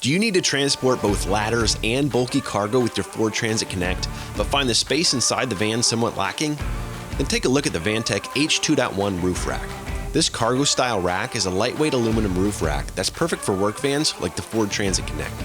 Do you need to transport both ladders and bulky cargo with your Ford Transit Connect, but find the space inside the van somewhat lacking? Then take a look at the Vantech H2.1 roof rack. This cargo-style rack is a lightweight aluminum roof rack that's perfect for work vans like the Ford Transit Connect.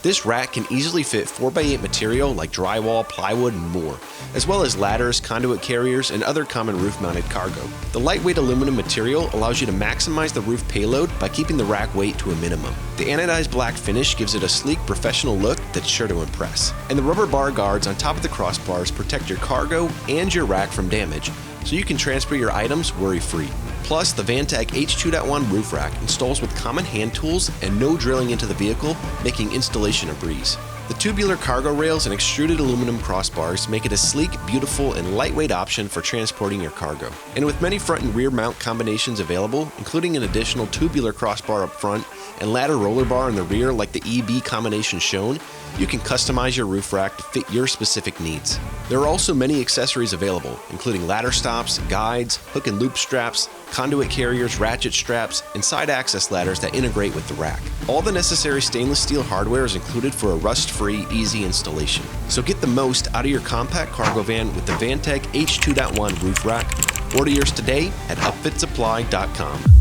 This rack can easily fit 4x8 material like drywall, plywood, and more, as well as ladders, conduit carriers, and other common roof-mounted cargo. The lightweight aluminum material allows you to maximize the roof payload by keeping the rack weight to a minimum. The anodized black finish gives it a sleek, professional look that's sure to impress. And the rubber bar guards on top of the crossbars protect your cargo and your rack from damage, so you can transfer your items worry-free. Plus, the Vantech H2.1 roof rack installs with common hand tools and no drilling into the vehicle, making installation a breeze. The tubular cargo rails and extruded aluminum crossbars make it a sleek, beautiful, and lightweight option for transporting your cargo. And with many front and rear mount combinations available, including an additional tubular crossbar up front and ladder roller bar in the rear like the EB combination shown, you can customize your roof rack to fit your specific needs. There are also many accessories available, including ladder stops, guides, hook and loop straps, conduit carriers, ratchet straps, and side access ladders that integrate with the rack. All the necessary stainless steel hardware is included for a rust-free, easy installation. So get the most out of your compact cargo van with the Vantech H2.1 roof rack. Order yours today at upfitsupply.com.